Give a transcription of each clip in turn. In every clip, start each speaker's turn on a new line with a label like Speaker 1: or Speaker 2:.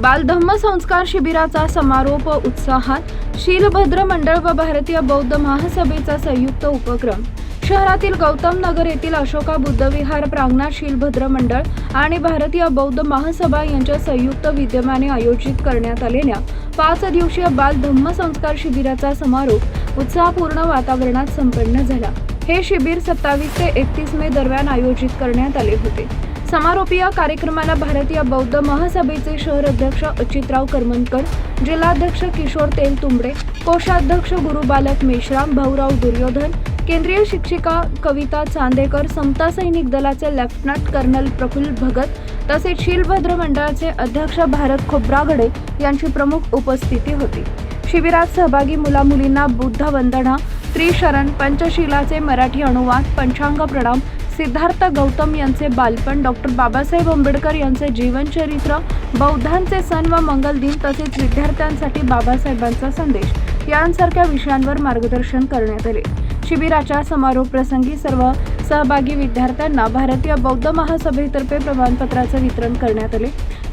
Speaker 1: बालधम्म संस्कार शिबिराचा समारोप उत्साहात शीलभद्र मंडळ व भारतीय बौद्ध महासभेचा संयुक्त उपक्रम शहरातील गौतम नगर येथील अशोका बुद्धविहार प्रांगणात शीलभद्र मंडळ आणि भारतीय बौद्ध महासभा यांच्या संयुक्त विद्यमाने आयोजित करण्यात आलेल्या 5 दिवसीय बालधम्म संस्कार शिबिराचा समारोप उत्साहपूर्ण वातावरणात संपन्न झाला। हे शिबिर 27 ते 31 मे दरम्यान आयोजित करण्यात आले होते। समारोपीय कार्यक्रमाला भारतीय बौद्ध महासभेचे शहर अध्यक्ष अच्युतराव करमनकर, जिल्हाध्यक्ष किशोर तेलतुंबडे, कोषाध्यक्ष गुरुबालक मेश्राम, भाऊराव दुर्योधन, केंद्रीय शिक्षिका कविता चांदेकर, समता सैनिक दलाचे लेफ्टनंट कर्नल प्रफुल्ल भगत तसेच शीलभद्र मंडळाचे अध्यक्ष भारत खोब्रागडे यांची प्रमुख उपस्थिती होती। शिबिरात सहभागी मुला-मुलींना बुद्ध वंदना, त्रिशरण, पंचशीलाचे मराठी अनुवाद, पंचांग प्रणाम, सिद्धार्थ गौतम यांचे बालपण, डॉक्टर बाबासाहेब आंबेडकर यांचे जीवनचरित्र, बौद्धांचे सण व मंगल दिन तसेच विद्यार्थ्यांसाठी बाबासाहेबांचा संदेश यांसारख्या विषयांवर मार्गदर्शन करण्यात आले। शिबिराच्या समारोप प्रसंगी सर्व सहभागी विद्यार्थ्यांना भारतीय बौद्ध महासभेतर्फे प्रमाणपत्राचे वितरण करण्यात आले।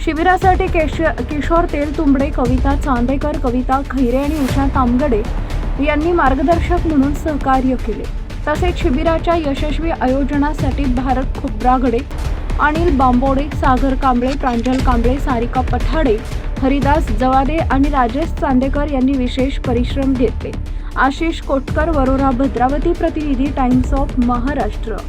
Speaker 1: शिबिरासाठी किशोर तेलतुंबडे, कविता चांदेकर, कविता खैरे आणि उषा तामगडे यांनी मार्गदर्शक म्हणून सहकार्य केले। तसेच शिबिराच्या यशस्वी आयोजनासाठी भारत खोब्रागडे, अनिल बांबोडे, सागर कांबळे, प्रांजल कांबळे, सारिका पठाडे, हरिदास जवादे आणि राजेश चांदेकर यांनी विशेष परिश्रम घेतले। आशिष कोटकर, वरोरा भद्रावती, प्रतिनिधी टाइम्स ऑफ महाराष्ट्र।